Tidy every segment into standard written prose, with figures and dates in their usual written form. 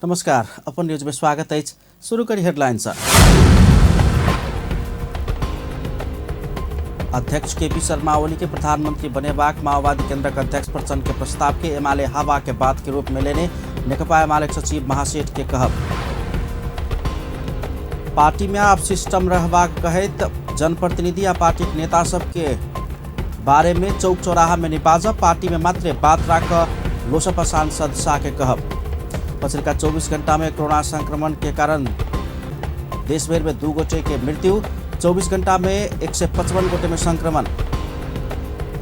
नमस्कार, अपन न्यूज में स्वागत है। शुरू करी हेडलाइंस। अध्यक्ष केपी शर्मा ओली के प्रधानमंत्री बनेबाक माओवादी केंद्र का अध्यक्ष प्रचंड के प्रस्ताव के एमाले हवा के बात के रूप में लेने नेकपा एमाले सचिव महासेठ के कहब। पार्टी में आप सिस्टम रहबाक कहत जनप्रतिनिधि या पार्टी के नेता सब के बारे में चौक चौराहा में निपाजब, पार्टी में मात्र बात राख लोसपा सांसद शाह के कहब। पछिल्का 24 घण्टा में कोरोना संक्रमण के कारण देशभर में 2 गोटे के मृत्यु, 24 घण्टा में 155 गोटे में संक्रमण।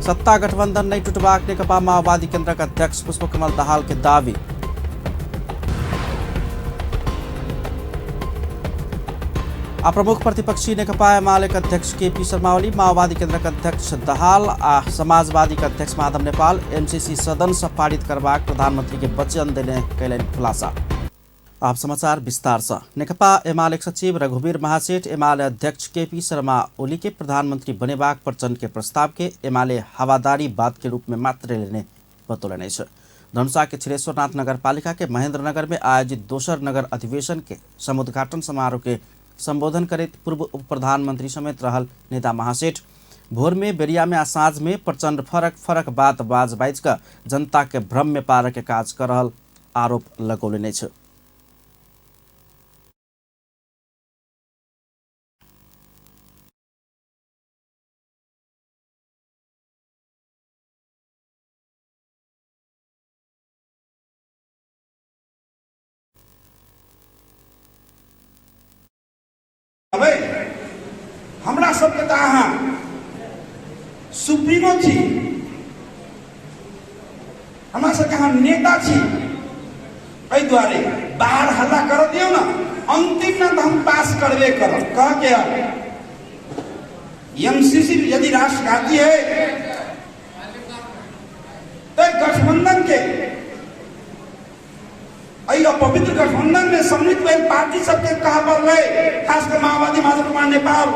सत्ता गठबंधन नहीं टूटबाक नेकपा माओवादी केंद्र का अध्यक्ष पुष्पकमल दाहाल के दावी। प्रमुख प्रतिपक्षी नेकपा एमाले का अध्यक्ष केपी शर्मा ओली, माओवादी केंद्र का अध्यक्ष दाहाल समाजवादी का अध्यक्ष माधव नेपाल एमसीसी सदन से पारित करबाक प्रधानमंत्री के वचन देने कैलन खुलासा। आप समाचार विस्तार से। नेकपा एमाले सचिव रघुवीर महासेठ एमाले अध्यक्ष केपी शर्मा ओली के प्रधानमंत्री बनेबाक प्रचंड के प्रस्ताव के एमाले हवादारी बात के रूप में मात्र लेने बतौलन। धनुषा के छिरेश्वरनाथ नगरपालिका के महेंद्रनगर में आयोजित दोसर नगर अधिवेशन के समुद्घाटन समारोह के संबोधन करे पूर्व उप प्रधानमंत्री समेत रहल नेता महासेठ भोर में बेरिया में साँझ में प्रचंड फरक बात बाज का जनता के भ्रम में पार के काज कर रहल आरोप लगौलने छ। हमरा सबके तऽ अहाँ सुप्रीमो छी, हमरा सबके अहाँ नेता छी, एहि दुआरे बाहर हल्ला कर दियो ना, अंतिम में हम पास करबे करब। कह के एमसीसी यदि राष्ट्रघाती है तो गठबंधन के पवित्र गठबंधन में सम्मिलित हुए पार्टी सबके कहा पर रहे, खासकर माओवादी माधव कुमार नेपाल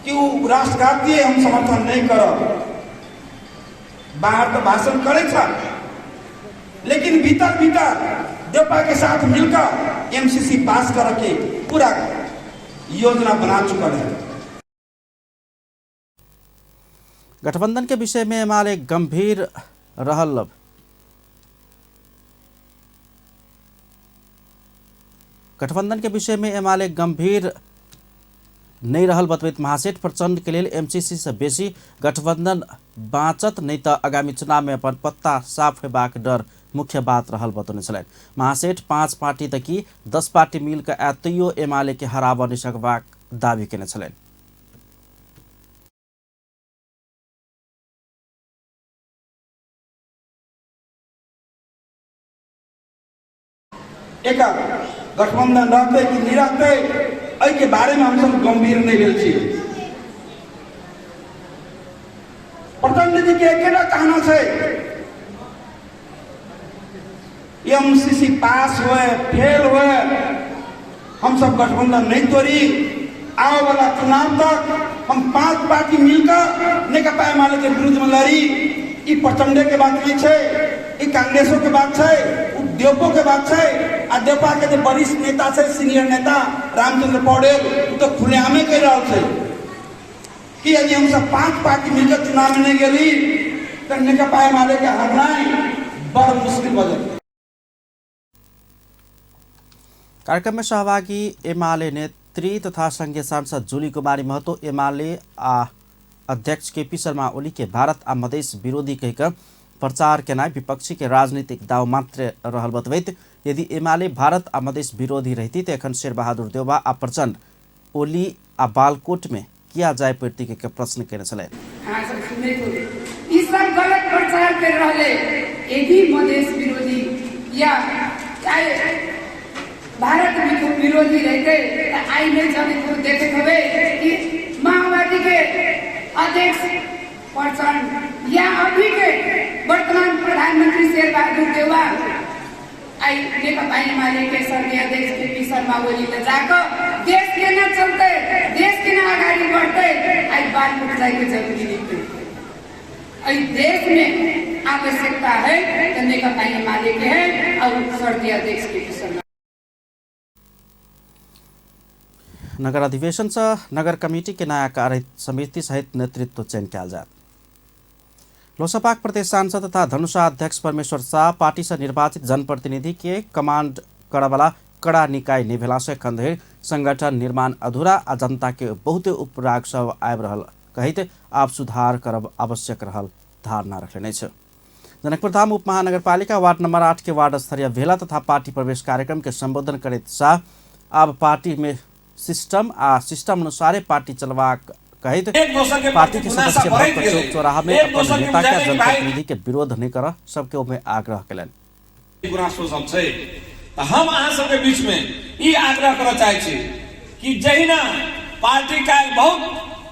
कि वो राष्ट्रघाती है, हम समर्थन नहीं करब। बाहर तो भाषण करे था, लेकिन भीतर देवपा के साथ मिलकर एमसीसी पास करके पूरा योजना बना चुका है। गठबंधन के विषय में एमाले गंभीर रहल। गठबंधन के विषय में एमाले गंभीर नहीं रहल बतबैत महासेठ प्रचंड के लिए एमसीसी से बेसी गठबंधन बाँचत नहीं तो आगामी चुनाव में अपन पत्ता साफ होबाक डर मुख्य बात रहल बतौने छलैन। महासेठ 5 पार्टी तकी 10 पार्टी मिलकर एतयो एमाले के हराब नहीं सकबाक दावी केने छलैन। एक गठबंधन रहते कि नहीं रहते के बारे में हम सब गंभीर नहीं भेल छी। प्रचंड जी के एकेटा कहना है एमसीसी पास हुए फेल हुए हम सब गठबंधन नहीं तोड़ी। आओ वाला चुनाव तक हम 5 पार्टी मिलकर नेकपा एमाले के विरुद्ध में लड़ी। ई प्रचंडे के बात नहीं है, ई कांग्रेसों के बात है, देवपो के बात है। आ देवपा के जो वरिष्ठ नेता है, सीनियर नेता रामचंद्र पौडेल तो खुलेआमे कह रहा है कि यदि हम सब 5 पार्टी मिलकर चुनाव में नहीं गई तो नेकपा एमाले के हरना बड़ मुश्किल हो जाए। कार्यक्रम में सहभागी एमाले नेत्री तथा संघीय सांसद जूली कुमारी महतो एमाले अध्यक्ष केपी शर्मा ओली के भारत आ मधेश विरोधी कहकर प्रचार के नाय विपक्षी के राजनीतिक दाव मात्र रहल बतबैत यदि एमाले भारत आ मधेश विरोधी रहती तो एखन शेर बहादुर देउबा आ प्रचंड ओली आ बालकोट में किया जाए पड़ती के प्रश्न केने छले। ई सब गलत प्रचार कर रहले, यदि मधेश विरोधी या भारत विरोधी रहते तो आई नहीं जाने देखे हवे कि माओवादी के अध्यक्ष प्रचंड या अभी के वर्तमान प्रधानमंत्री शेर बहादुर देउबा आई नेकपा एमाले के स्वर्गीय अध्यक्ष केपी शर्मा ओली तो जाकर देश के न चलते, देश के न आगे बढ़ते, आई बालकोट जाके जरूरी नहीं। देश में आवश्यकता है तो नेकपा एमाले के है और स्वर्गीय अध्यक्ष केपी शर्मा नगर अधिवेशन से नगर कमेटी के नया कार्य समिति सहित नेतृत्व चयन किया जाए। लोसपा प्रदेश सांसद तथा धनुषा अध्यक्ष परमेश्वर शाह पार्टी से निर्वाचित जनप्रतिनिधि के कमांड करवाला कड़ा निकाय निभेला से खंडेर संगठन निर्माण अधूरा आ जनता के बहुते उपराग सब आबि रहल कहित आप सुधार करब आवश्यक रहल धारणा रखने छ। जनकपुरधाम उप महानगरपालिका वार्ड नंबर 8 के वार्ड स्तरीय भेला तथा पार्टी प्रवेश कार्यक्रम के संबोधन करते शाह अब पार्टी में सिस्टम अनुसार पार्टी चलवा कहित पार्टी के सदस्य भक्त चौक चौराहा में अपन नेता के जनप्रतिनिधि के विरोध नहीं कर सबके ओमे आग्रह कलन। हम अहाँ सबके बीच में ई आग्रह करना चाहे छी कि जहिना पार्टी का बहुत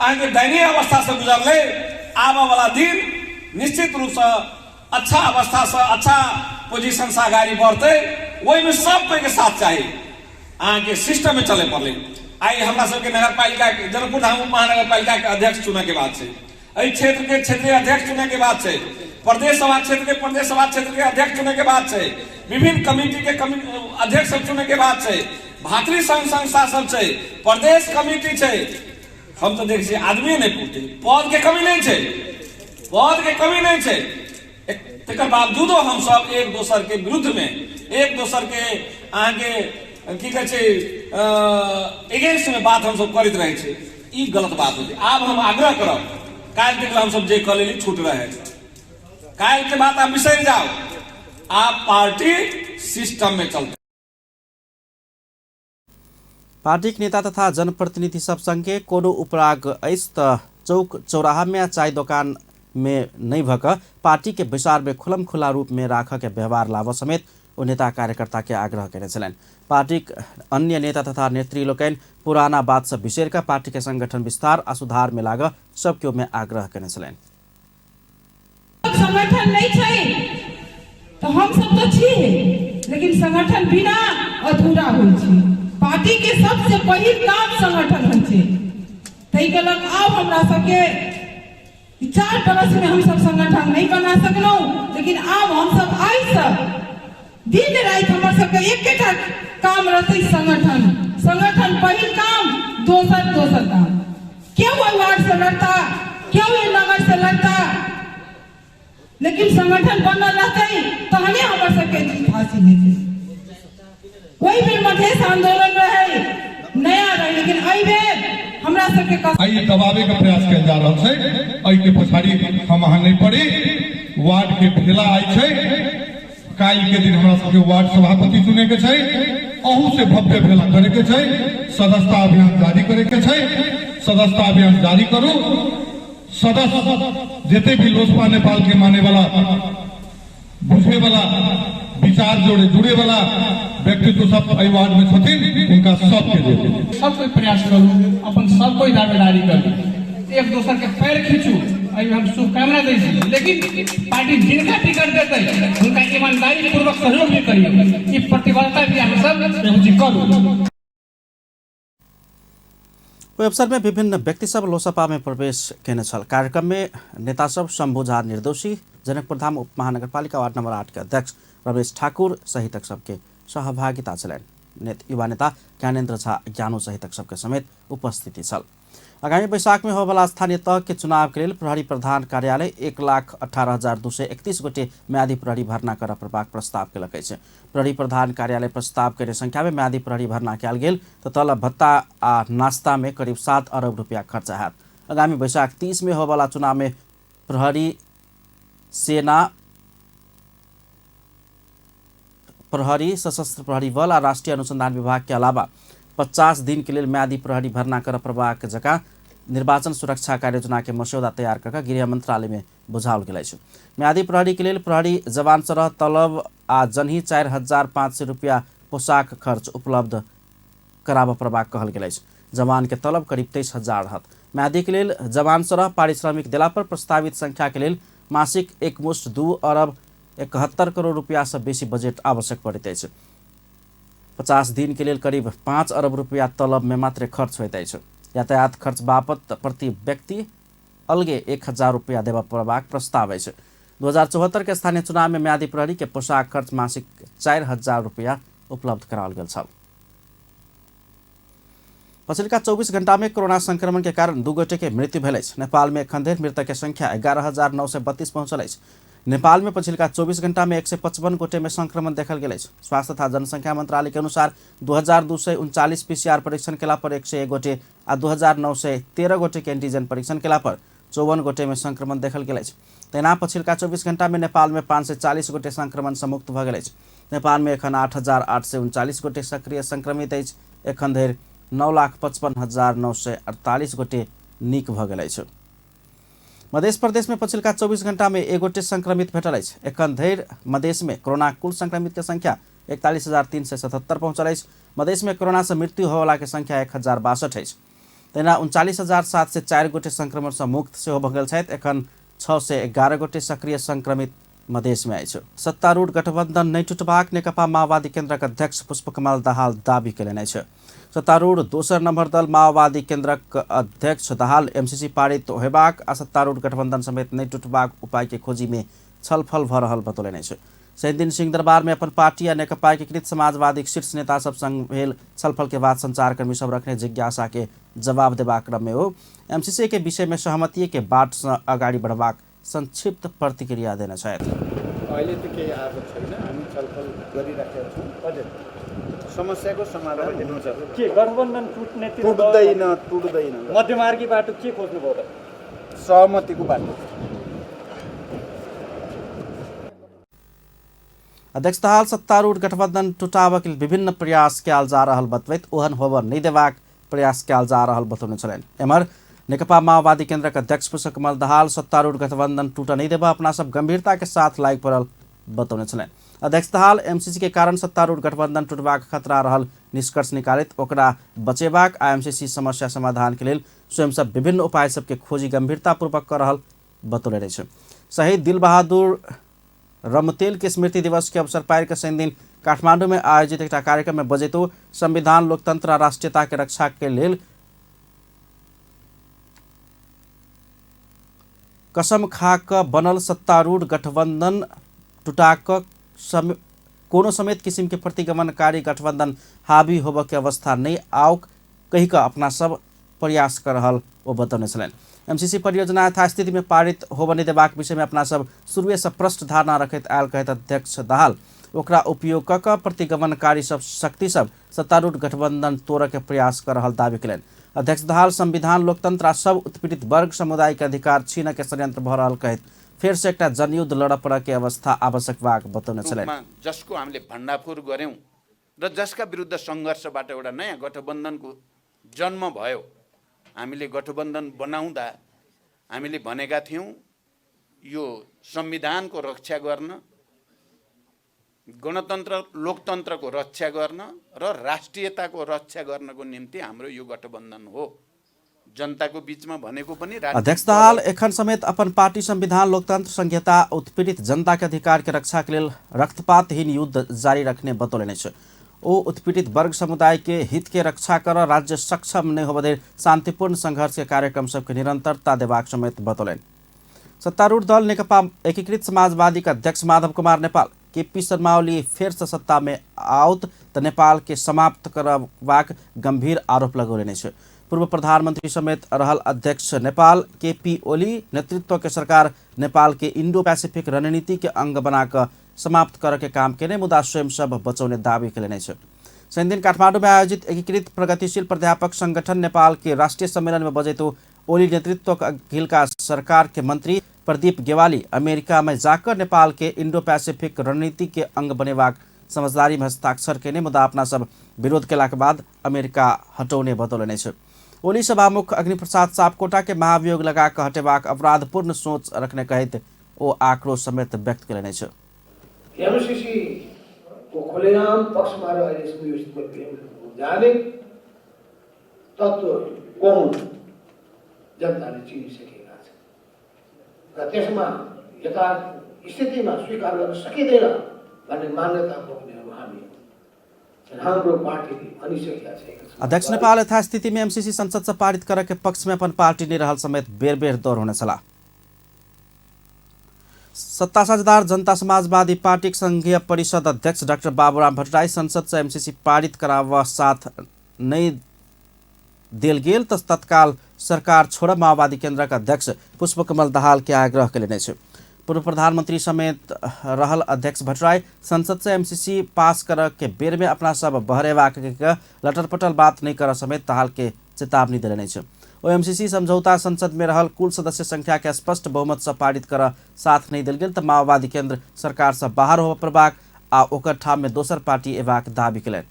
आगे दयनीय अवस्था से गुजरले आबा वाला दिन निश्चित रूप से अच्छा अवस्था से अच्छा पोजीशन से आगे बढ़ते वही में सब कोई के साथ चाहिए आगे सिस्टम में चले पड़े। आई हमरा सबके नगर पालिका जनकपुरधाम महानगरपालिका के अध्यक्ष चुने के बाद से क्षेत्र के क्षेत्रीय अध्यक्ष चुने के बाद से प्रदेश सभा क्षेत्र के प्रदेश सभा क्षेत्र के अध्यक्ष चुने के बाद से विभिन्न कमेटी के अध्यक्ष चुने के बाद से भातृ संघ संस्था सब से प्रदेश कमेटी है। हम तो देख आदमी नहीं पूछते पद के कमी नहीं है, पद के कमी नहीं है। तक बावजूदो हम सब एक दोसर के विरुद्ध में एक दोसर के आगे की कहे एगेंस्ट में बात हम सब करते रहे छे, ई गलत बात होती। अब हम आग्रह करब काल तक हम सब जे कले छूट रहे काल के बात आप बिसर जाओ, आप पार्टी सिस्टम में चलते। पार्टी के नेता तथा जनप्रतिनिधि सब संगे कोनो उपराग ऐस चौक चौराहा में चाय दुकान में नहीं भक पार्टी के विचार में खुलम खुला रूप में राख के व्यवहार लाभ समेत वो नेता कार्यकर्ता के आग्रह करे छलन। पार्टी अन्य नेता तथा नेत्री लोकन पुराना बात से बिसेर का पार्टी के संगठन विस्तार आ सुधार में लाग सबके में आग्रह करे छलन। संगठन नहीं चाहिए तो हम सब तो छी लेकिन संगठन बिना अधूरा होई छी। पार्टी के सबसे पहिल काम संगठन होई छै। तई के लग आब हमरा सबके 4 बरस में हम सब संगठन नहीं बना सकलो, लेकिन अब हम सब आई सब दिन रात हमर सबके एकेटा काम रहते संगठन। संगठन पहिल काम दोसर काम। क्यों वार्ड से लड़ता, क्यों ये नगर से लड़ता, लेकिन संगठन बनल रहते तहने हमर सबके जीत हासिल हेतै। कोई भी मधेश आंदोलन रहे नया रहे, लेकिन आई बेर हमरा सबके आई दबावे का प्रयास कल जा रहा है। आई के पछाड़ी हम अहाँ नहीं पड़ी वार्ड के भेला आई छै। काल के दिन हमरा सबके वार्ड सभापति चुने के छै, अहू से भव्य भेला करे के छै, सदस्यता अभियान जारी करे के छै। सदस्यता अभियान जारी करू। सदस्य जेते भी लोजपा नेपाल के माने वाला बुझे वाला विचार जोड़े जुड़े वाला व्यक्तित्व सब वार्ड में छथिन उनका सबके देते सब कोई प्रयास करू, अपन सब कोई दावेदारी करू, एक दूसर के पैर खींचू, अभी हम शुभकामना दै छी। लेकिन पार्टी जिनका टिकट देते उनका ईमानदारी पूर्वक सहयोग भी करिए। ये प्रतिबद्धता भी हम सब करू। कोई अवसर में विभिन्न व्यक्ति सब लोसपा में प्रवेश केने छल। कार्यक्रम में नेता सब शंभु झा निर्दोषी, जनकपुरधाम उप महानगरपालिका वार्ड नंबर 8 के अध्यक्ष रमेश ठाकुर सहित सबके सहभागिता छलन। युवा नेता ज्ञानेन्द्र झा ज्ञानो सहित सबके समेत उपस्थिति छल। आगामी वैशाख में होबला स्थानीय तह के चुनाव के लिए प्रहरी प्रधान कार्यालय 1,18,231 गोटे म्यादी प्रहरी भर्ना कर प्रभाग प्रस्ताव केलक अछि। प्रहरी प्रधान कार्यालय प्रस्ताव के संख्या में म्यादी प्रहरी भर्ना कयल गेल तो तलब भत्ता आ नाश्ता में करीब 7 अरब रुपया खर्च हैत। आगामी वैशाख 30 में होबला चुनाव में प्रहरी सेना, प्रहरी, सशस्त्र प्रहरी बल और राष्ट्रीय अनुसंधान विभाग के अलावा 50 दिन के लिए म्यादी प्रहरी भर्ना कर प्रभाग जगह निर्वाचन सुरक्षा कार्ययोजना के मसौदा तैयार कर गृह मंत्रालय में बुझाओल गेल अछि। म्यादी प्रहरी के लिए प्रहरी जवान सरह तलब आ जनही 4,500 रुपया पोशाक खर्च उपलब्ध कराब प्रभाग कहल गेल अछि। जवान के तलब करीब 23,000 रहत। म्यादी के लिए जवान सरह पारिश्रमिक दिला पर प्रस्तावित संख्या के लिए मासिक एकमुश्त 2 अरब 71 करोड़ रुपया से बेसी बजट आवश्यक पड़ैत अछि। 50 दिन के लिए करीब 5 अरब रुपया तलब में मात्र खर्च होइत अछि। यातायात खर्च बापत प्रति व्यक्ति अलगे 1,000 रुपया देवा प्रभाग प्रस्ताव अछि। 2074 के स्थानीय चुनाव में म्यादी प्रहरी के पोशाक खर्च मासिक 4,000 रुपया उपलब्ध कराओल गेल छल। पछिल्का 24 घण्टा में कोरोना संक्रमण के कारण 2 गोटे के मृत्यु भेल अछि। नेपाल में एखन धरि मृतक के संख्या 11,932 पहुंचल अछि। नेपाल में पछिल्का 24 घण्टा में 155 गोटे में संक्रमण देखल गेल अछि। स्वास्थ्य तथा जनसंख्या मंत्रालय के अनुसार 2239 पीसीआर परीक्षण केला पर 101 गोटे आ 2913 गोटे के एंटीजन परीक्षण केला पर 54 गोटे में संक्रमण देखल गेल अछि। तहिना पछिल्का 24 घण्टा में नेपाल में 540 गोटे संक्रमण से मुक्त भ गेल अछि। नेपाल में एखन 8,839 गोटे सक्रिय संक्रमित अछि। एखन धरि 9,55,948 गोटे नीक भ गेल अछि। मध्य प्रदेश में पछिल्का 24 घण्टा में 1 गोटे संक्रमित भेटल अछि। एखन धरि मधेश में कोरोना कुल संक्रमित के संख्या 41,377 पहुंचल अछि। मधेश में कोरोना से मृत्यु होवला के संख्या 1,062 अछि। तहिना 39,704 गोटे संक्रमण से मुक्त सेहो भ गेल छथि। एखन 611 गोटे सक्रिय संक्रमित मधेश में अछि। सत्तारूढ़ गठबंधन नहीं टूटबाक नेकपा माओवादी केन्द्रक अध्यक्ष पुष्पकमल दाहाल दावी केलनि अछि। सत्तारूढ़ दोसर नंबर दल माओवादी केन्द्रक अध्यक्ष दाहाल एमसीसी पारित होयबाक आ सत्तारूढ़ गठबंधन समेत नहीं टूटबाक उपाय के खोजी में छलफल भ रहल बतौलनि अछि। दिन सिंह दरबार में अपन पार्टी आ नेकपा एकीकृत समाजवादी शीर्ष नेता सब संग भेल छलफल के बाद संचारकर्मी सब रखने जिज्ञासा के जवाब देबाक क्रम में ओ एमसीसी के विषय में सहमति के बाट से आगाड़ी बढ़बाक संक्षिप्त प्रतिक्रिया देने छथि। अहिले त केही आएको छैन, हामी छलफल गरिराखेका छौँ। समस्याको समाधान हुन्छ। के गठबन्धन टुट्दैन मध्यमार्गी बाटो के खोज्नुभयो त? सहमतिको बाटो। अध्यक्ष दाहाल सत्तारूढ़ गठबंधन टुटाबक विभिन्न प्रयास कयल जा रहल बतबैत ओहन होबय नहीं देबाक प्रयास कयल जा रहल बतौने छलनि। एम्हर नेकपा माओवादी केन्द्रक अध्यक्ष पुष्पकमल दाहाल सत्तारूढ़ गठबंधन टूट नहीं देबा अपना सब गंभीरता के साथ लागि पड़ल बतौने छलनि। अध्यक्ष दाहाल एमसीसी के कारण सत्तारूढ़ गठबंधन टूटबाक खतरा रहल निष्कर्ष निकालित ओकरा बचेबाक आ एमसीसी समस्या समाधान के लेल स्वयं सब विभिन्न उपाय सबके खोजी गंभीरतापूर्वक कर रहल बतौले अछि। शहीद दिल बहादुर रमतेल के स्मृति दिवस के अवसर पार के दिन काठमांडू में आयोजित एक कार्यक्रम में बजैतो संविधान लोकतंत्र आ राष्ट्रीयता के रक्षा के लेल कसम खा क बनल सत्तारूढ़ गठबंधन टूटाक कोनो समेत किसिम के प्रतिगमनकारी गठबंधन हावी होबे के अवस्था नहीं आओ कही का अपना सब प्रयास कर रहल वो बतौने छलनि। एमसीसी परियोजना यथास्थिति में पारित होबे नहीं देबाक विषय में अपना सब शुरुए से प्रष्ट धारणा रखैत आयल कहत अध्यक्ष दाहाल ओकरा उपयोग क प्रतिगमनकारी सब शक्ति सब सत्तारूढ़ गठबंधन तोड़ के प्रयास कर रहल दावी कयलनि। अध्यक्ष दाहाल संविधान लोकतंत्र आ सब उत्पीड़ित वर्ग समुदाय के अधिकार छीन के षड्यंत्र भ रहल कहत फिर से एक जनयुद्ध लड़ पड़ के अवस्था आवश्यक बाक बतौने छलनि। जसको हामीले भण्डाफोर गर्यौं र जसका विरुद्ध संघर्षबाट एउटा नयाँ गठबन्धनको जन्म भयो। हामीले गठबन्धन बनाउँदा हामीले भनेका थियौं यो संविधानको रक्षा गर्न, गणतन्त्र लोकतन्त्रको रक्षा गर्न र राष्ट्रियताको रक्षा गर्नको निम्ति हाम्रो यो गठबन्धन हो। जनताको बीचमा भनेको पनि अध्यक्ष दाहाल एखन समेत अपन पार्टी संविधान लोकतंत्र संहिता उत्पीड़ित जनता के अधिकार के रक्षा के लेल रक्तपातहीन युद्ध जारी रखने बतौलनि अछि। ओ उत्पीड़ित वर्ग समुदाय के हित के रक्षा कर राज्य सक्षम नहीं होबे शांतिपूर्ण संघर्ष के कार्यक्रम सबके निरंतरता देबाक समेत बतौलनि। सत्तारूढ़ दल नेकपा एकीकृत समाजवादी का अध्यक्ष माधव कुमार नेपाल केपी शर्मा ओली फिर से सत्ता में आउत तो नेपाल के समाप्त करबाक गंभीर आरोप लगौलनि अछि। पूर्व प्रधानमंत्री समेत रहल अध्यक्ष नेपाल केपी ओली नेतृत्व के सरकार नेपाल के इंडो पैसिफिक रणनीति के अंग बनाकर समाप्त कर के काम केने मुदा स्वयं सब बचौने दावी कयलनि अछि। दिन काठमांडू में आयोजित एकीकृत प्रगतिशील प्राध्यापक संगठन नेपाल के राष्ट्रीय सम्मेलन में बजैतो ओली नेतृत्व अखिल का सरकार के मंत्री प्रदीप गेवाली अमेरिका में जाकर नेपाल के इंडो पैसिफिक रणनीति के अंग बनेबाक समझदारी में हस्ताक्षर केने मुदा अपना सब विरोध केला के बाद अमेरिका हटौने बतौलनि अछि। ओली सभामुख अग्निप्रसाद सापकोटा के महाभियोग लगा कर हटेबाक अपराधपूर्ण सोच रखने कहते ओ आक्रोश समेत व्यक्त कयलनि अछि। एमसीसी को खुलेआम पक्षमा रहेर यसको जाने तत्त्व कौन जनताले चिनिसकेका छन् र त्यसमा यथार्थ स्थितिमा स्वीकार गर्न सकिँदैन भन्ने मान्यता बोक्नेहरू हामी हाम्रो पार्टीले भनिसकेका छन्। अध्यक्ष नेपाल यथास्थिति में एमसीसी संसद से पारित कर के पक्ष में अपन पार्टी नहीं रहल समेत बेर बेर दौर होने चला। सत्ता साझेदार जनता समाजवादी पार्टी संघीय परिषद अध्यक्ष डॉक्टर बाबूराम भट्टराई संसद से एमसीसी पारित करावा साथ नहीं देल गेल त तत्काल सरकार छोड़ माओवादी केन्द्रका अध्यक्ष पुष्पकमल दाहाल के आग्रह कयलनि अछि। पूर्व प्रधानमंत्री समेत रहल अध्यक्ष भट्टराई संसद से एमसीसी पास कर के बेर में अपना सब बहरेवाक लटरपटल बात नहीं कर समेत दाहाल के चेतावनी दिलनि अछि। ओ एमसीसी समझौता संसद में रहल कुल सदस्य संख्या के स्पष्ट बहुमत से पारित कर साथ नहीं दिल गेल त माओवादी केन्द्र सरकार से बाहर होबऽ प्रबाक आ ओकर ठाम में दोसर पार्टी एबाक दाबी कयलनि।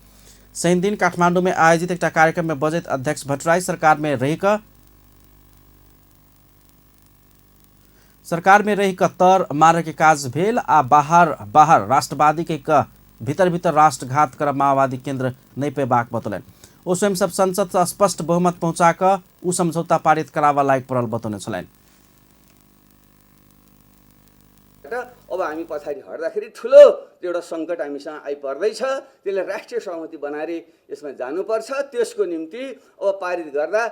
शनि दिन काठमांडू में आयोजित एक कार्यक्रम में बजैत अध्यक्ष भट्टराई सरकार में रही क तर मारे के काज भेल आ बाहर राष्ट्रवादी के भीतर राष्ट्रघात कर माओवादी केन्द्र नहीं पेबाक बतौलनि। ओ स्वयं सब संसद से स्पष्ट बहुमत पहुंचा क ऊ समझौता पारित करावा लायक पड़ल बतौने छलनि। अब हामी पछाडि हट्दाखेरि ठुलो एउटा सङ्कट हामीसँग आइपर्दैछ। त्यसले राष्ट्रिय सहमति बनाएर यसमा जानुपर्छ। त्यसको निम्ति अब पारित गर्दा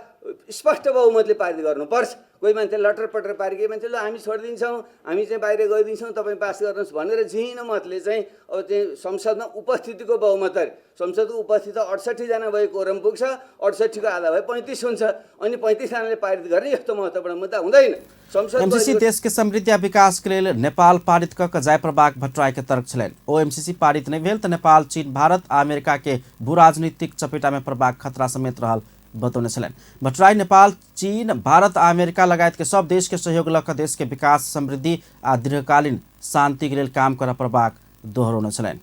स्पष्ट बहुमतले पारित गर्नुपर्छ। कोही मान्छे लटरपटर पारी केही मान्छे ल हामी छोडिदिन्छौँ, हामी चाहिँ बाहिर गइदिन्छौँ, तपाईँ पास गर्नुहोस् भनेर झिनो मतले चाहिँ अब चाहिँ संसदमा उपस्थितिको बहुमत संसदको उपस्थिति 68 जना भए कोरम पुग्छ, 68 को आधा भए 35 हुन्छ। अनि 35 जनाले पारित गर्ने यस्तो महत्त्वपूर्ण मुद्दा हुँदैन। एमसीसी देश के समृद्धि आ विकास के लेल नेपाल पारित क जाय प्रबाक भट्टराई के तर्क छलनि। ओ एमसीसी पारित नहीं भेल त नेपाल, चीन, भारत आ अमेरिका के भू राजनीतिक चपेटा में प्रबाक खतरा समेत रहल बतौने छलनि। भट्टराई नेपाल, चीन, भारत आ अमेरिका लगायत के सब देश के सहयोग लक देश के विकास, समृद्धि आ दीर्घकालीन शांति के लेल काम कर प्रबाक दोहरौने छलनि।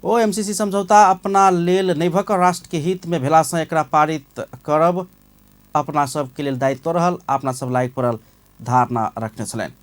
ओ एमसीसी समझौता अपना लेल नहीं भक राष्ट्र के हित में भेला से एकरा पारित करब अपना सब के लेल दायित्व रहल, अपना सब लायक पड़ल धारणा रखने छलनि।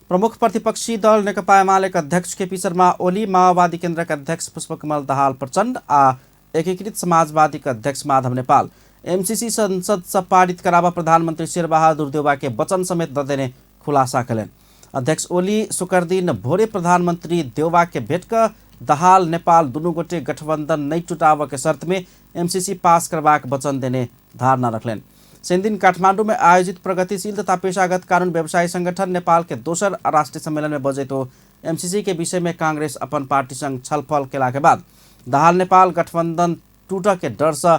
प्रमुख प्रतिपक्षी दल नेकपा एमाले अध्यक्ष केपी शर्मा ओली, माओवादी केन्द्र के अध्यक्ष पुष्पकमल दाहाल प्रचण्ड आ एकीकृत समाजवादी के अध्यक्ष माधव नेपाल एमसीसी संसद से पारित करावा प्रधानमंत्री शेरबहादुर देउवा के वचन समेत द देने खुलासा कयलनि। अध्यक्ष ओली शुक्र दिन भोरे प्रधानमंत्री देउवा के भेट क दाहाल नेपाल दुनू गोटे गठबंधन नहीं टूटाव के शर्त में एमसीसी पास करबाक वचन देने धारणा रखलनि। शनि दिन काठमांडू में आयोजित प्रगतिशील तथा पेशागत कानून व्यवसायी संगठन नेपाल के दोसर राष्ट्रीय सम्मेलन में बजे तो एमसीसी के विषय में कांग्रेस अपन पार्टी संग छलफल केला के बाद दाहाल नेपाल गठबंधन टूट के डर से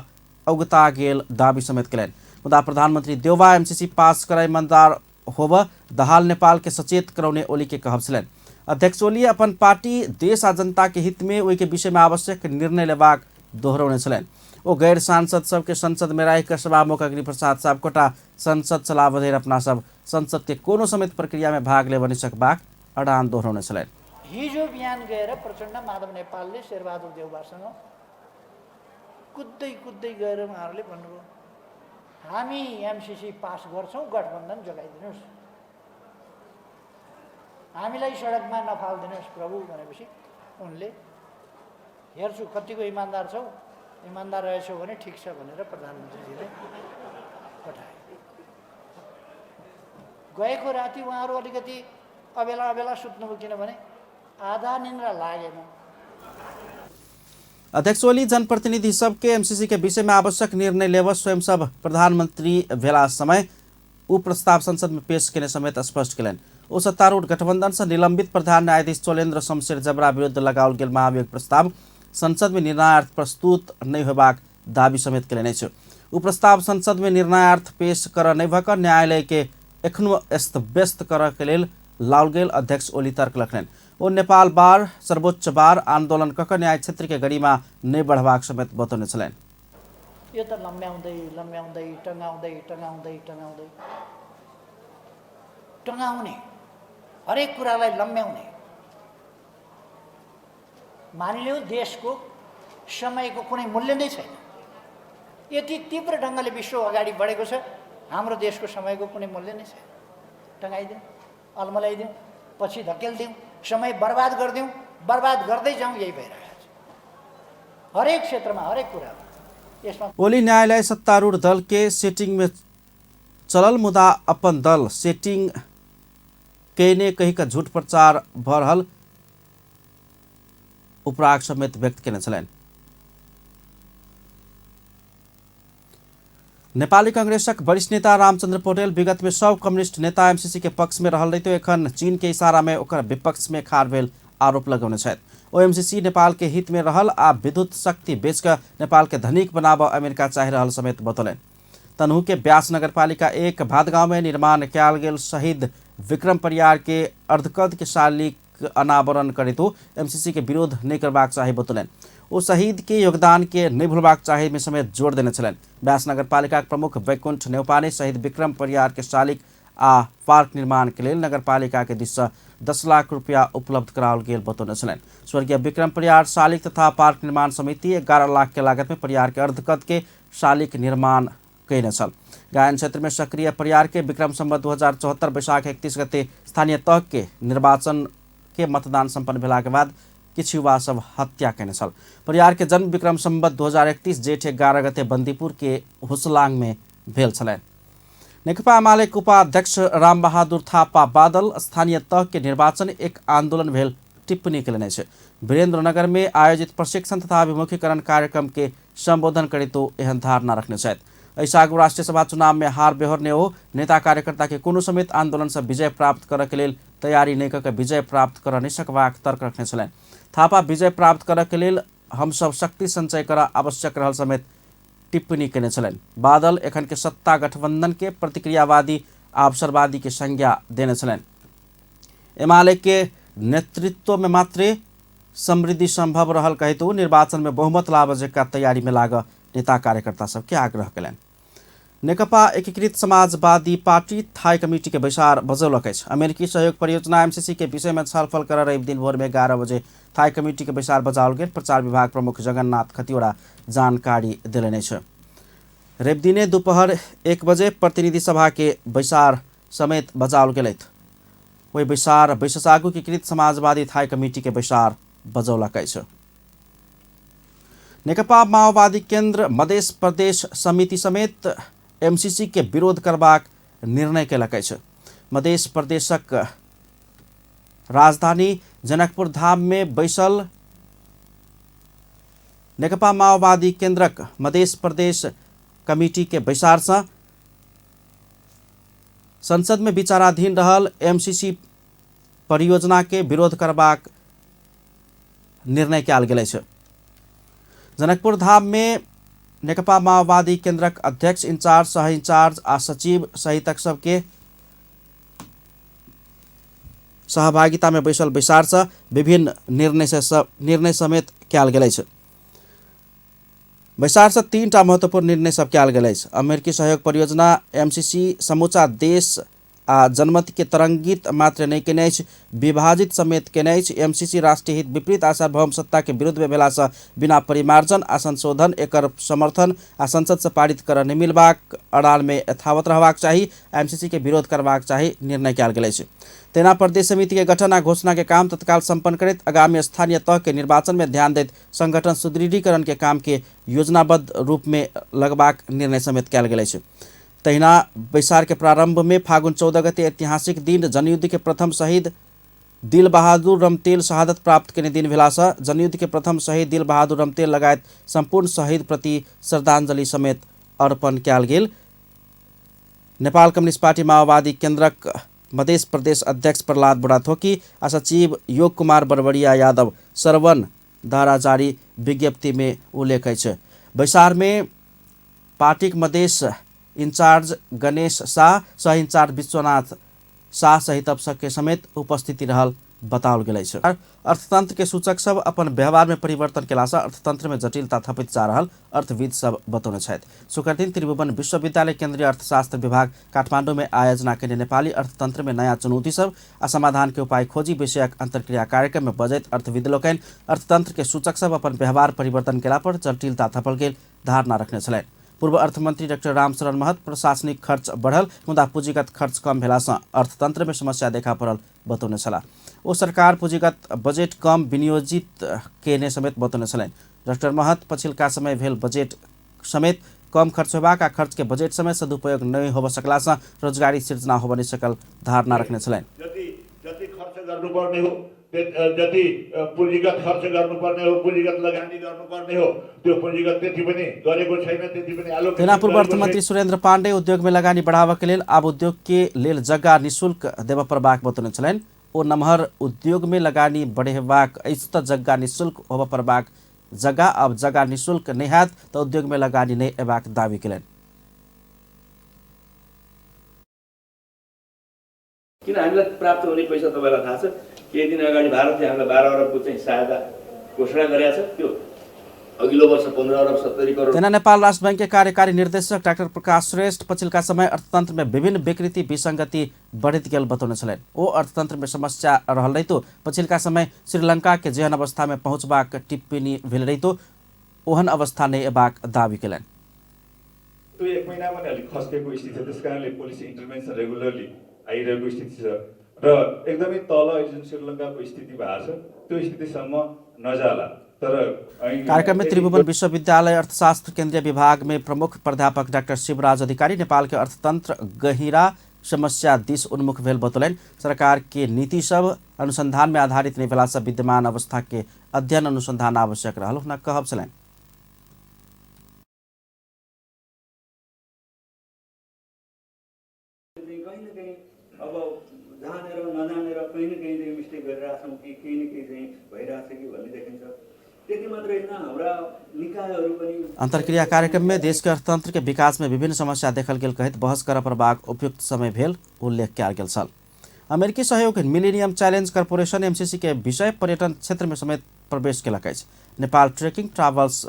अवगता गेल दावी समेत कयलनि। मुदा प्रधानमंत्री देउवा एमसीसी पास कर ईमानदार होब दाहाल नेपाल के सचेत करौने ओली के कहब छलनि। अध्यक्ष ओली अपन पार्टी देश आ जनता के हित में ओहि के विषय में आवश्यक निर्णय लेबाक दोहरौने छलनि। ओ गैर सांसद सबके संसद में राखि सभामुख अग्निप्रसाद सापकोटा संसद चलाव धरि अपना सब संसद के कोनो समेत प्रक्रिया में भाग ले सकबाक अडान दोहरौने छलनि। हिजो बिहान गएर प्रचण्ड माधव नेपालले शेरबहादुर देउवासँग कुद्दै गएर उहाँहरूले भन्नुभयो हामी एमसीसी पास गर्छौँ, गठबन्धन जोगाइदिनुहोस्, हामीलाई सडकमा नफाल्दिनुहोस् प्रभु भनेपछि उनले हेर्छु कतिको इमान्दार छौ, इमान्दार रहेछौ भने ठिक छ भनेर प्रधानमन्त्रीजीले पठाए। गएको राति उहाँहरू अलिकति अबेला सुत्नुभयो, किनभने आधा निन्द्रा लागेन। अध्यक्ष ओली जनप्रतिनिधि सबके एमसीसी के विषय में आवश्यक निर्णय लेव स्वयं सब प्रधानमंत्री भेला समय ऊ प्रस्ताव संसद में पेश करने समेत स्पष्ट कयलनि। ओ सत्तारूढ़ गठबंधन से निलंबित प्रधान न्यायाधीश चोलेन्द्र शमशेर जबरा विरुद्ध लगाओल गेल महाभियोग प्रस्ताव संसद में निर्णयार्थ प्रस्तुत नहीं होबाक दावी समेत कयलनि अछि। ऊ प्रस्ताव संसद में निर्णयार्थ पेश कर नहीं भक न्यायालय के एखनो अस्त व्यस्त कर के लेल लाओल गेल अध्यक्ष ओली तर्क रखलनि। ओ नेपाल बार सर्वोच्च बार आंदोलन कक न्याय क्षेत्र के गरिमा नहीं बढ़बाक समेत बतौने छलनि। यो त लम्ब्याउँदै टंगाउने हरेक कुरालाई लम्ब्याउने, मानिलियो देशको समयको कुनै मूल्य नै छैन। यति तीव्र ढङ्गले विश्व अगाडि बढेको छ, हाम्रो देशको समयको कुनै मूल्य नै छैन। टंगाइदिउँ, अल्मलाइदिउँ, पछि धकेलिदिउँ, समय बर्बाद गरिदिउँ, बर्बाद गर्दै जाउँ, यही भइरहेको छ हरेक क्षेत्रमा, हरेक कुरामा। यसमा ओली न्यायालय सत्तारूढ़ दल के सेटिंग में चलल, मुदा अपन दल सेटिंग केने कही का झूठ प्रचार भरहल उपराग समेत व्यक्त केने छलनि। नेपाली कांग्रेसक वरिष्ठ नेता रामचंद्र पौडेल विगत में सब कम्युनिस्ट नेता एमसीसी के पक्ष में रहल रहितो एखन चीन के इशारा में ओकर विपक्ष में खाड़ भेल आरोप लगौने छथि। ओ एमसीसी नेपाल के हित में रहल आ विद्युत शक्ति बेचकर नेपाल के धनिक बनाब अमेरिका चाहि रहल समेत बतौलन। तनहु के ब्यास नगरपालिका 1 भादगांव में निर्माण कयल गेल शहीद विक्रम परियार के अर्धकद के शालिक अनावरण करितो एमसीसी के विरोध नहीं करबाक चाही बतौलन। ओ शहीद के योगदान के नहीं भूलबाक चाही में समेत जोर देने छलन। ब्यास नगरपालिका प्रमुख वैकुंठ नेउपाने शहीद विक्रम परियार के शालिक आ पार्क निर्माण के लिए नगरपालिका के दिस 10 लाख रुपया उपलब्ध कराओल गेल बतौने छलन। स्वर्गीय विक्रम परियार शालिक तथा पार्क निर्माण समिति 11 लाख के लागत में परियार के अर्धकद के शालिक निर्माण कैने छल। गायन क्षेत्र में सक्रिय परियार के विक्रम संवत 2074 वैशाख 31 गते स्थानीय तह के निर्वाचन के मतदान संपन्न भेला के बाद किछु युवा सब हत्या कैने छल। परियार के जन्म विक्रम संवत 2031 जेठ 11 गते बंदीपुर के हुसलाङ में भेल छलैन। नेकपा एमालेका उपाध्यक्ष रामबहादुर थापा बादल स्थानीय तह के निर्वाचन एक आंदोलन भेल टिप्पणी केलने छे। वीरेंद्रनगर में आयोजित प्रशिक्षण तथा विमुखीकरण कार्यक्रम के संबोधन करितो एहन धारणा रखने छथि। ऐसागु राष्ट्रीय सभा चुनाव में हार बेहोरने हो नेता कार्यकर्ता के कोनो समेत आंदोलन से विजय प्राप्त करे के लेल तैयारी नहीं करके विजय प्राप्त कर नहीं सकबाक तर्क रखने छलैन। थापा विजय प्राप्त करे के लेल हम सब शक्ति संचय कर आवश्यक रहल समेत टिप्पणी केने छलैन। बादल एखन के सत्ता गठबंधन के प्रतिक्रियावादी अवसरवादी के संज्ञा देने छलैन। एमाले के नेतृत्व में मात्रै समृद्धि संभव रहल कहितो निर्वाचन में बहुमत लाभ का तैयारी में लाग नेता कार्यकर्ता सबके आग्रह कयलनि। नेकपा एकीकृत समाजवादी पार्टी थाई कमिटी के बैसार बजौलक अछि। अमेरिकी सहयोग परियोजना एमसीसी के विषय में छलफल कर रवि दिन भोर में 11 बजे थाई कमिटी के बैसार बजाओल गेल। प्रचार विभाग प्रमुख जगन्नाथ खतिवड़ा जानकारी देलनि अछि। रवि दिने दोपहर 1 बजे प्रतिनिधि सभा के बैसार समेत बजाओल गेल। वही बैसार विशेषज्ञ एकीकृत समाजवादी थाई कमिटी के बैसार बजौलक अछि। नेकपा माओवादी केन्द्र मध्य प्रदेश समिति समेत एमसीसी के विरोध करबाक निर्णय केलक अछि। मध्य प्रदेशक राजधानी जनकपुर धाम में बैसल नेकपा माओवादी केन्द्रक मध्य प्रदेश कमिटी के बैसार से संसद में विचाराधीन रहल एमसीसी परियोजना के विरोध करबाक निर्णय कयल गेल अछि। जनकपुर धाम में नेकपा माओवादी केन्द्रक अध्यक्ष इंचार्ज सह इंचार्ज आ सचिव सहितक सबके सहभागिता में बैसल बैसार से विभिन्न निर्णय समेत कयल गेल अछि। बैसार से 3टा महत्वपूर्ण निर्णय सब कयल गेल अछि। अमेरिकी सहयोग परियोजना एमसीसी समूचा देश आ जनमत के तरंगित मात्र नहीं केने अछि, विभाजित समेत केने अछि। एमसीसी राष्ट्रीय हित विपरीत आ सार्वभौम सत्ता के विरुद्ध में भेला से बिना परिमार्जन आ संशोधन एकर समर्थन आ संसद से पारित कर नहीं मिलबाक अड़ाल में यथावत रहबाक चाही। एमसीसी के विरोध करबाक चाही निर्णय कयल गेल अछि। तेना प्रदेश समिति के गठन आ घोषणा के काम तत्काल संपन्न करैत आगामी स्थानीय तह के निर्वाचन में ध्यान दैत संगठन सुदृढ़ीकरण के काम के योजनाबद्ध रूप में लगबाक निर्णय समेत कयल गेल अछि। तहिना बैसार के प्रारंभ में फागुन 14 गते ऐतिहासिक दिन जनयुद्ध के प्रथम शहीद दिल बहादुर रमतेल शहादत प्राप्त करने दिन भेला से जनयुद्ध के प्रथम शहीद दिल बहादुर रमतेल लगायत संपूर्ण शहीद प्रति श्रद्धांजलि समेत अर्पण कयल गेल। नेपाल कम्युनिस्ट पार्टी माओवादी केन्द्रक मध्य प्रदेश अध्यक्ष प्रहलाद बुढ़ाथोकी आ सचिव योग कुमार बरबड़िया यादव सरवन द्वारा जारी विज्ञप्ति में उल्लेख अछि। बैसार में पार्टी मधेश इंचार्ज गणेश शाह सह इंचार्ज विश्वनाथ शाह सहित सबके समेत उपस्थिति रहल बताओल गेल अछि। अर्थतंत्र के सूचक सब अपन व्यवहार में परिवर्तन केला से अर्थतंत्र में जटिलता थपित जा रहल अर्थविद सब बतौने छथि। शुक्र दिन त्रिभुवन विश्वविद्यालय केंद्रीय अर्थशास्त्र विभाग काठमांडू में आयोजना केने नेपाली अर्थतंत्र में नया चुनौती सब आ समाधान के उपाय खोजी विषयक अंतर्क्रिया कार्यक्रम में बजैत अर्थविद लोकनि अर्थतंत्र के सूचक सब अपन व्यवहार परिवर्तन केला पर जटिलता थपल गेल धारणा रखने छलैन। पूर्व अर्थमंत्री डॉक्टर रामशरण महत प्रशासनिक खर्च बढ़ल मुदा पूंजीगत खर्च कम भेला से अर्थतंत्र में समस्या देखा पड़ल बतौने छलाह। ओ सरकार पूंजीगत बजेट कम विनियोजित केने समेत बतौने छलैन। डॉक्टर महत पछिलका समय भेल बजेट समेत कम खर्च होबाक आ खर्च के बजेट समय सदुपयोग नहीं होब सकला से रोजगारी सृजना होब नहीं सकल धारणा रखने छलैन। जति खर्च गर्नुपर्ने हो जति पुँजीगत खर्च गर्नुपर्ने हो, पुँजीगत लगानी गर्नुपर्ने हो, त्यो पुँजीगत त्यति पनि गरेको छैन, त्यति पनि आलोक। पूर्व अर्थमन्त्री सुरेन्द्र पाण्डे उद्योग में लगानी बढ़ावा के लेल अब उद्योग के लेल जगह निःशुल्क देव प्रबाक बतौने छलनि। ओ नमहर उद्योग में लगानी बढ़ेबाक अछि त जगह निःशुल्क होब प्रबाक जगह अब जगह निःशुल्क नहीं हैत त उद्योग में लगानी नहीं एबाक दावी केलनि। किन हामीलाई प्राप्त हुने पैसा तपाईँलाई थाहा छ? केही दिन अगाडि भारतले हामीलाई 12 अरबको चाहिँ सहायता घोषणा गरेको छ। त्यो अघिल्लो वर्ष 15 अरब 70 करोड। तेना नेपाल राष्ट्र बैंक के कार्यकारी निर्देशक डाक्टर प्रकाश श्रेष्ठ पछिल्का समय अर्थतंत्र में विभिन्न विकृति विसंगति बढ़ित गेल बतौने छलनि। ओ अर्थतंत्र में समस्या रहल रहितो पछिल्का समय श्रीलंका के जेहन अवस्था में पहुंचबाक टिप्पणी भेल रहितो ओहन अवस्था नै एबाक दावी केलनि। त्यो 1 महिना पनि अलि खस्केको स्थिति छ, त्यसकारणले पोलिसी इन्टरभेन्सन रेगुलरली आइरहेको स्थिति छ र एकदमै तल जुन श्रीलंकाको स्थिति भएको छ त्यो स्थितिसम्म नजाला। कार्यक्रम में त्रिभुवन विश्वविद्यालय अर्थशास्त्र केंद्रीय विभाग में प्रमुख प्राध्यापक डाक्टर शिवराज अधिकारी नेपाल के अर्थतंत्र गहिरा समस्या दिश उन्मुख भेल बतौलनि। सरकार के नीति सब अनुसंधान में आधारित नहीं भेला से विद्यमान अवस्था के अध्ययन अनुसंधान आवश्यक रहल हुन कहब छलनि। अंतरक्रिया कार्यक्रम में देश के अर्थतंत्र के विकास में विभिन्न समस्या देखल गेल कहित बहस कर प्रबाक उपयुक्त समय भेल उल्लेख कयल गेल छल। अमेरिकी सहयोग मिलेनियम चैलेंज कॉर्पोरेशन एमसीसी के विषय पर्यटन क्षेत्र में समेत प्रवेश केलक अछि। Nepal trekking, travels,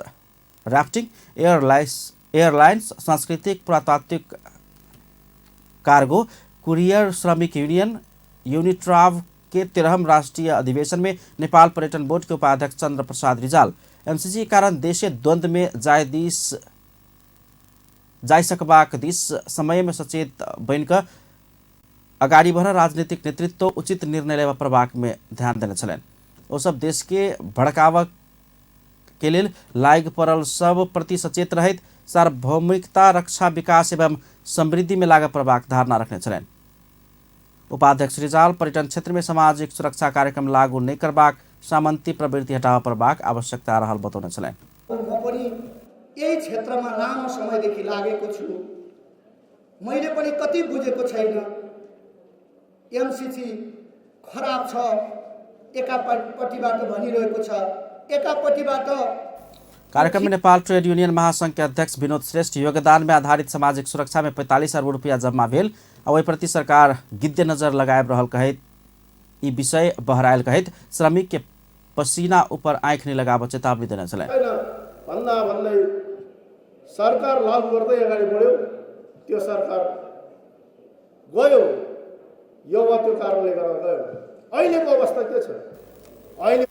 rafting, airlines, सांस्कृतिक, पुरातात्विक, कार्गो, कुरियर, श्रमिक यूनियन, यूनिट्राव के 13 राष्ट्रीय अधिवेशन में नेपाल पर्यटन बोर्ड के उपाध्यक्ष चंद्र प्रसाद रिजाल एमसीसी कारण देशीय द्वंद्व में जाय सकबाक दिस समय में सचेत बनिक अगाडि बढ़ राजनीतिक नेतृत्व उचित निर्णय लेवा प्रभाग में ध्यान देने छलनि। ओ सब देश के भड़काव के लेल लाग पड़ल सब प्रति सचेत रहित सार्वभौमिकता, रक्षा, विकास एवं समृद्धि में लाग प्रभाग धारणा रखने छलनि। उपाध्यक्ष रिजाल पर्यटन क्षेत्र में सामाजिक सुरक्षा कार्यक्रम लागू नहीं करबाक, सामन्ती प्रवृत्ति हटावा प्रबाक आवश्यकता रहल बतौने छलनि। यही क्षेत्रमा लामो समयदेखि लागेको छु, मैले पनि कति बुझेको छैन। एमसीसी खराब छ, एकापट्टिबाट भनिरहेको छ, एकापट्टिबाट। कार्यक्रम में नेपाल ट्रेड यूनियन महासंघ के अध्यक्ष विनोद श्रेष्ठ योगदान में आधारित सामाजिक सुरक्षा में 45 अरब रुपया जम्मा भेल और वही प्रति सरकार गिद्ध नजर लगाए रहल कहित ई विषय बहरायल कहित श्रमिक के पसीना ऊपर आँख नहीं लगाव चेतावनी देने छले। भन्दा भन्दै सरकार लागू गर्दै अगाडि बढ्यो, त्यो सरकार गयो, यो त्यो कारणले गर्दा गयो। अहिलेको अवस्था के छ? अहिले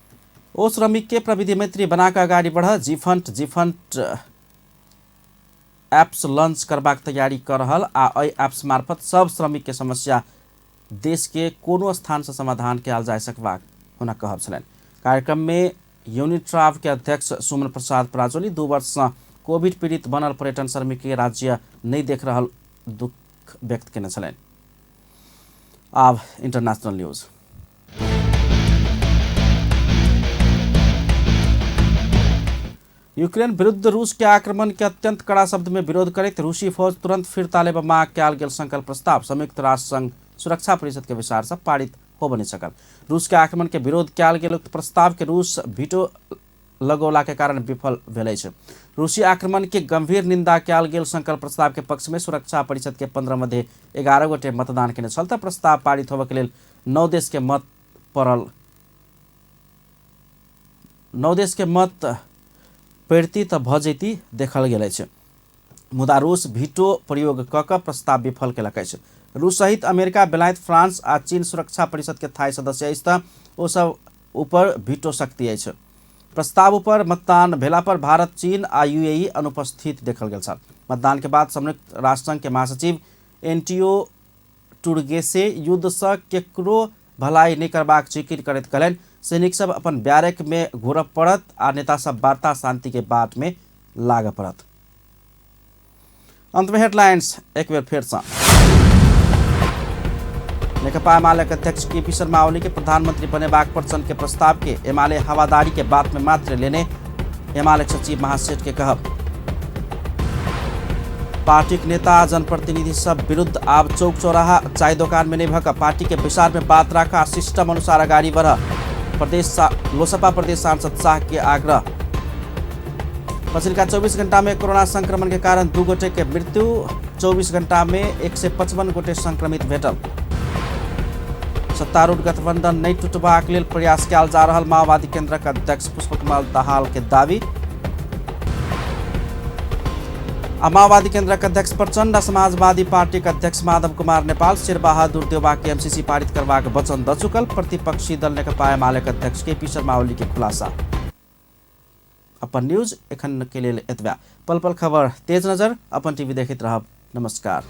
ओ श्रमिक के प्रविधि मैत्री बनाकर अगाडि बढ़ जीफंट एप्स लॉन्च करबाक तैयारी कर रहल आ एप्स मार्फत सब श्रमिक के समस्या देश के कोनो स्थान से समाधान कयल जा सकबाक हुन कहब छलनि। कार्यक्रम में यूनिट्राव के अध्यक्ष सुमन प्रसाद पराजोली 2 वर्ष से कोविड पीड़ित बनल पर्यटन श्रमिक के राज्य नहीं देख रहल दुख व्यक्त केने छलनि। अब इंटरनेशनल न्यूज। यूक्रेन विरुद्ध रूस के आक्रमण के अत्यंत कड़ा शब्द में विरोध करते रूसी फौज तुरंत फिरता लेब मांग कयल गेल संकल्प प्रस्ताव संयुक्त राष्ट्र संघ सुरक्षा परिषद के विचार से पारित हो बनी सकल। रूस के आक्रमण के विरोध कयल गेल उक्त प्रस्ताव के रूस वीटो लगौला के कारण विफल भेल छै। रूसी आक्रमण के गंभीर निंदा कयल गेल संकल्प प्रस्ताव के पक्ष में सुरक्षा परिषद के 15 मध्ये 11 गोटे मतदान केने छल। प्रस्ताव पारित होबे के लेल 9 देश के मत पड़ल। 9 देश के मत पड़ती त भ जैती देखल गेल छै, मुदा रूस वीटो प्रयोग क क प्रस्ताव विफल केलक अछि। रूस सहित अमेरिका, बेलायत, फ्रांस आ चीन सुरक्षा परिषद के थाई सदस्य अछि त ओ सब ऊपर वीटो शक्ति अछि। प्रस्ताव पर मतदान भेला पर भारत, चीन आ यूएई अनुपस्थित देखल गेल छल। मतदान के बाद संयुक्त राष्ट्र संघ के महासचिव एंटियो टुरगेसे युद्ध से केकरो भलाई नहीं करबाक जिकिर करैत कहलनि सैनिक सब अपन बैरक में घूरब पड़त आ नेता सब वार्ता शांति के बाट में लाग पड़त। अंत में हेडलाइंस एक बेर फिर से। नेकपा एमाले अध्यक्ष केपी शर्मा ओली के प्रधानमंत्री बनेबाक प्रचंड के प्रस्ताव के एमाले हवादारी के बात में मात्र लेने एमाले सचिव महासेठ के कहब। पार्टी के नेता जनप्रतिनिधि सब विरुद्ध आब चौक चौराहा चाय दुकान में नहीं भका पार्टी के विचार में बात रखा सिस्टम अनुसार अगाडि बढ़ लोसपा प्रदेश सांसद शाह के आग्रह। पछिल्का 24 घण्टा में कोरोना संक्रमण के कारण 2 गोटे के मृत्यु 24 घण्टा में 155 गोटे संक्रमित भेटल। सत्तारूढ़ गठबंधन नहीं टूटबाक लेल प्रयास कयल जा रहल माओवादी केन्द्रक अध्यक्ष पुष्पकमल दाहाल के दावी। माओवादी केन्द्रक अध्यक्ष प्रचंड समाजवादी पार्टी के अध्यक्ष माधव कुमार नेपाल शेर बहादुर देउबा के एमसीसी पारित करबाक वचन द चुकल। प्रतिपक्षी दल नेकपा एमाले अध्यक्ष केपी शर्मा ओली के खुलासा। अपन न्यूज एखन के लेल एतबा। पल पल खबर तेज नजर अपन टीवी देखैत रहब। नमस्कार।